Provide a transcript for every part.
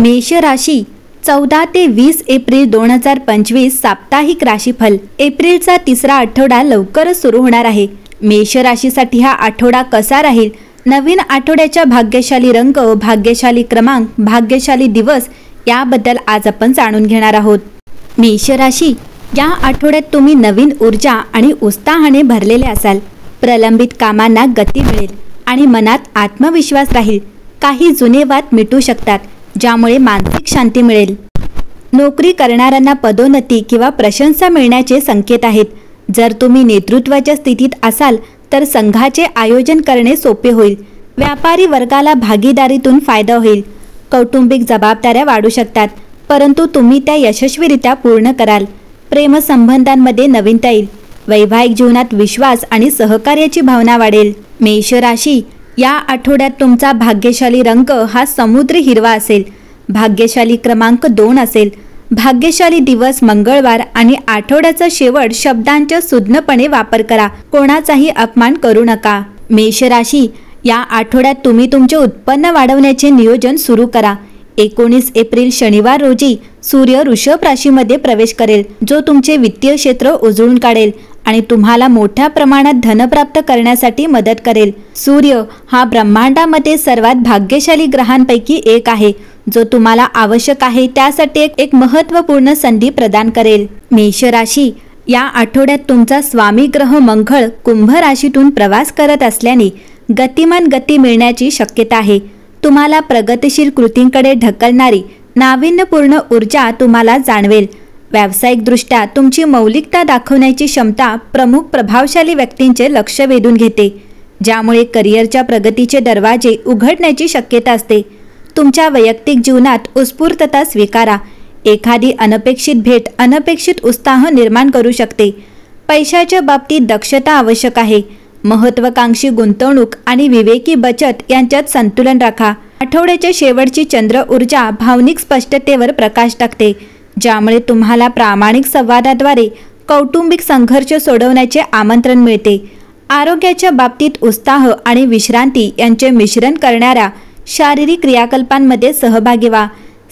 मेष राशी 14 ते 20 एप्रिल 2025 साप्ताहिक राशीफल। एप्रिलचा तिसरा आठवडा लवकरच सुरू होणार आहे। मेष राशीसाठी हा आठवडा कसा राहील, नवीन आठवड्याच्या भाग्यशाली रंग, भाग्यशाली क्रमांक, भाग्यशाली दिवस याबद्दल आज आपण जाणून घेणार आहोत। मेष राशी, या आठवड्यात तुम्ही नवीन ऊर्जा आणि उत्साहाने भरलेले असाल। प्रलंबित कामांना गती मिळेल आणि मनात आत्मविश्वास राहील। काही जुने वाद मिटू शकतात, ज्यामुळे मानसिक शांती मिळेल। नोकरी करणाऱ्यांना पदोन्नती किंवा प्रशंसा मिळण्याचे संकेत आहेत। जर तुम्ही नेतृत्वाच्या स्थितीत असाल तर संघाचे आयोजन करणे सोपे होईल। व्यापारी वर्गाला भागीदारीतून फायदा होईल। कौटुंबिक जबाबदाऱ्या वाढू शकतात, परंतु तुम्ही त्या यशस्वीरित्या पूर्ण कराल। प्रेमसंबंधांमध्ये नवीनता येईल। वैवाहिक जीवनात विश्वास आणि सहकार्याची भावना वाढेल। मेष राशी, या आठवड्यात तुमचा भाग्यशाली रंग हा समुद्री हिरवा असेल। भाग्यशाली क्रमांक 2 असेल। भाग्यशाली दिवस मंगळवार आणि आठवड्याचा शेवट शब्दांचा सुज्ञपणे वापर करा। कोणाचाही अपमान करू नका। मेष राशी, या आठवड्यात तुम्ही तुमचे उत्पन्न वाढवण्याचे नियोजन सुरू करा। 19 एप्रिल शनिवार रोजी सूर्य वृषभ राशीमध्ये प्रवेश करेल, जो तुमचे वित्तीय क्षेत्र उजळून काढेल आणि तुम्हाला मोठ्या प्रमाणात धन प्राप्त करण्यासाठी मदत करेल। सूर्य हा ब्रह्मांडामध्ये सर्वात भाग्यशाली ग्रहांपैकी एक आहे, जो तुम्हाला आवश्यक आहे त्यासाठी एक महत्त्वपूर्ण संधी प्रदान करेल। मेष राशी, या आठवड्यात तुमचा स्वामी ग्रह मंगळ कुंभ राशीतून प्रवास करत असल्याने गतिमान गती मिळण्याची शक्यता आहे। तुम्हाला प्रगतिशील कृतींकडे ढकलणारी नाविन्यपूर्ण ऊर्जा तुम्हाला जाणवेल। व्यावसायिकदृष्ट्या तुमची मौलिकता दाखवण्याची क्षमता प्रमुख प्रभावशाली व्यक्तींचे लक्ष वेधून घेते, ज्यामुळे करिअरच्या प्रगतीचे दरवाजे उघडण्याची शक्यता असते। तुमच्या वैयक्तिक जीवनात उत्स्फूर्तता स्वीकारा। एखादी अनपेक्षित भेट अनपेक्षित उत्साह निर्माण करू शकते। पैशाच्या बाबतीत दक्षता आवश्यक आहे। महत्त्वाकांक्षी गुंतवणूक आणि विवेकी बचत यांच्यात संतुलन राखा। आठवड्याच्या शेवटची चंद्र ऊर्जा भावनिक स्पष्टतेवर प्रकाश टाकते, ज्यामुळे तुम्हाला प्रामाणिक संवादाद्वारे कौटुंबिक संघर्ष सोडवण्याचे आमंत्रण मिळते। आरोग्याच्या बाबतीत उत्साह आणि विश्रांती यांचे मिश्रण करणाऱ्या शारीरिक क्रियाकल्पांमध्ये सहभागी व्हा।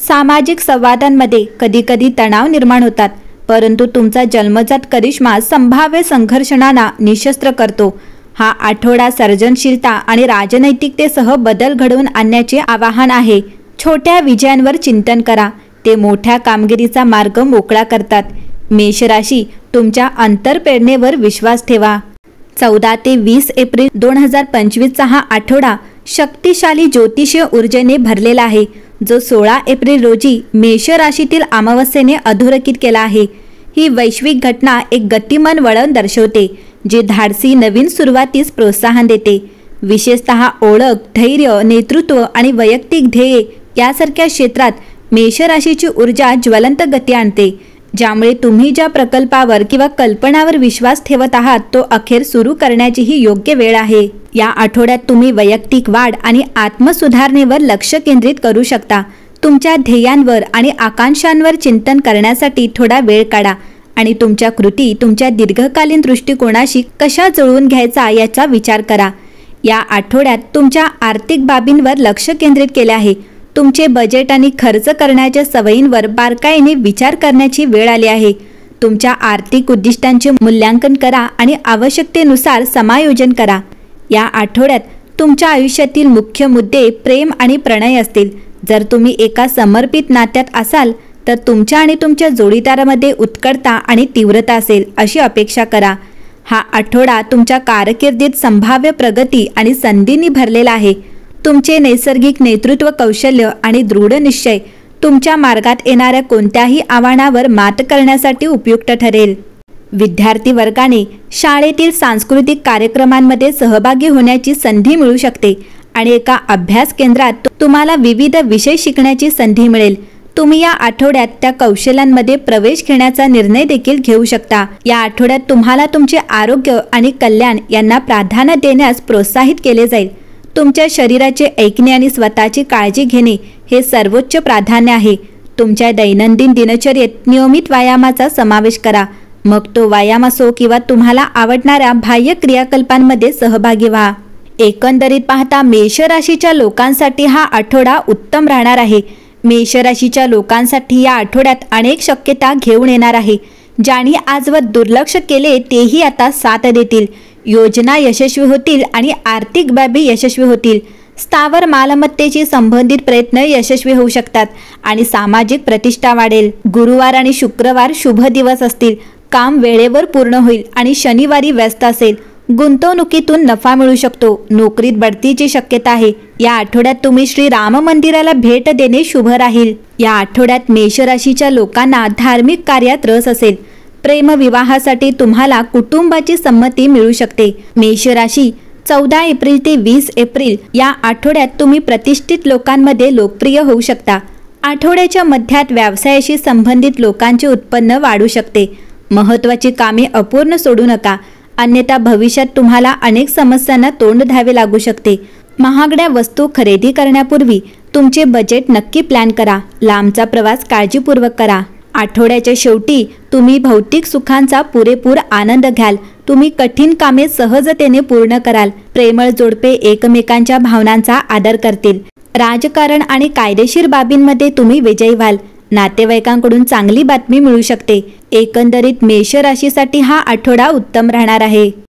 सामाजिक संवादांमध्ये कधीकधी तणाव निर्माण होतात, परंतु तुमचा जन्मजात करिश्मा संभाव्य संघर्षणांना निशस्त्र करतो। हा आठवडा सर्जनशीलता आणि राजनैतिकतेसह बदल घडवून आणण्याचे आवाहन आहे। छोट्या विजयांवर चिंतन करा, ते मोठ्या कामगिरीचा मार्ग मोकळा करतात। मेष राशी, तुमच्या अंतर्प्रेरणेवर विश्वास ठेवा। 14 ते 20 एप्रिल 2025 हा आठवडा शक्तिशाली ज्योतिषीय ऊर्जेने भरलेला आहे, जो 16 एप्रिल रोजी मेष राशीतील अमावस्येने अधोरेखित केला आहे। ही वैश्विक घटना एक गतिमान वळण दर्शवते, जे धाडसी नवीन सुरुवातीस प्रोत्साहन देते। विशेषतः ओळख, धैर्य, नेतृत्व आणि वैयक्तिक ध्येय यासारख्या क्षेत्रात मेष राशीची ऊर्जा ज्वलंत गती आणते, ज्यामुळे तुम्ही ज्या प्रकल्पावर किंवा कल्पनावर विश्वास ठेवत आहात तो अखेर सुरू करण्याची ही योग्य वेळ आहे। या आठवड्यात तुम्ही वैयक्तिक वाढ आणि आत्मसुधारणेवर लक्ष केंद्रित करू शकता। तुमच्या ध्येयांवर आणि आकांक्षांवर चिंतन करण्यासाठी थोडा वेळ काढा आणि तुमच्या कृती तुमच्या दीर्घकालीन दृष्टिकोनाशी कशा जुळवून घ्यायचा याचा विचार करा। या आठवड्यात तुमच्या आर्थिक बाबींवर लक्ष केंद्रित केले आहे। तुमचे बजेट आणि खर्च करण्याच्या सवयींवर बारकाईने विचार करण्याची वेळ आली आहे। तुमच्या आर्थिक उद्दिष्टांचे मूल्यांकन करा आणि आवश्यकतेनुसार समायोजन करा। या आठवड्यात तुमच्या आयुष्यातील मुख्य मुद्दे प्रेम आणि प्रणय असतील। जर तुम्ही एका समर्पित नात्यात असाल तर तुमच्या आणि तुमच्या जोडीदारामध्ये उत्कटता आणि तीव्रता असेल अशी अपेक्षा करा। हा आठवडा तुमच्या कारकिर्दीत संभाव्य प्रगती आणि संधींनी भरलेला आहे। तुमचे नैसर्गिक नेतृत्व कौशल्य आणि दृढ निश्चय तुमच्या मार्गात येणाऱ्या कोणत्याही आव्हानावर मात करण्यासाठी उपयुक्त ठरेल। विद्यार्थी वर्गाने शाळेतील सांस्कृतिक कार्यक्रमांमध्ये सहभागी होण्याची संधी मिळू शकते आणि एका अभ्यास केंद्रात तुम्हाला विविध विषय शिकण्याची संधी मिळेल। तुम्ही या आठवड्यात त्या कौशल्यांमध्ये प्रवेश घेण्याचा निर्णय देखील घेऊ शकता। या आठवड्यात तुम्हाला तुमचे आरोग्य आणि कल्याण यांना प्राधान्य देण्यास प्रोत्साहित केले जाईल। तुमच्या शरीराचे ऐकणे आणि स्वतःची काळजी घेणे हे सर्वोच्च प्राधान्य आहे। तुमच्या दैनंदिन दिनचर्येत नियमित व्यायामाचा समावेश करा, मग तो व्यायाम असो किंवा तुम्हाला आवडणाऱ्या बाह्य क्रियाकल्पांमध्ये सहभागी व्हा। एकंदरीत पाहता मेष राशीच्या लोकांसाठी हा आठवडा उत्तम राहणार आहे। मेष राशीच्या लोकांसाठी या आठवड्यात अनेक शक्यता घेऊन येणार आहे. ज्यांनी आजवर दुर्लक्ष केले तेही आता साथ देतील. योजना यशस्वी होतील आणि आर्थिक बाबी यशस्वी होतील. स्थावर मालमत्तेशी संबंधित प्रयत्न यशस्वी होऊ शकतात आणि सामाजिक प्रतिष्ठा वाढेल. गुरुवार आणि शुक्रवार शुभ दिवस असतील. काम वेळेवर पूर्ण होईल आणि शनिवारी व्यस्त असेल. गुंतवणुकीतून नफा मिळू शकतो. नोकरीत बढतीची शक्यता आहे. या आठवड्यात तुम्ही श्री राम मंदिराला भेट देणे शुभ राहील. या आठवड्यात मेष राशीच्या लोकांना धार्मिक कार्यात रस असेल. प्रेम विवाहासाठी तुम्हाला कुटुंबाची संमती मिळू शकते. मेष राशी 14 एप्रिल ते 20 एप्रिल या आठवड्यात तुम्ही प्रतिष्ठित लोकांमध्ये लोकप्रिय होऊ शकता. आठवड्याच्या मध्यात व्यवसायाशी संबंधित लोकांचे उत्पन्न वाढू शकते. महत्त्वाची कामे अपूर्ण सोडू नका, अन्यथा भविष्यात तुम्हाला अनेक समस्यांना तोंड द्यावे लागू शकते. महागड्या वस्तू खरेदी करण्यापूर्वी तुमचे बजेट नक्की प्लॅन करा. लांबचा प्रवास काळजीपूर्वक करा. आठवड्याच्या शेवटी तुम्ही भौतिक सुखांचा पुरेपूर आनंद घ्याल. तुम्ही कठीण कामे सहजतेने पूर्ण कराल. प्रेमळ जोडपे एकमेकांच्या भावनांचा आदर करतील. राजकारण आणि कायदेशीर बाबींमध्ये तुम्ही विजयी व्हाल. नातेवाईकांकडून चांगली बातमी मिळू शकते. एकंदरीत मेष राशीसाठी हा आठवडा उत्तम राहणार आहे.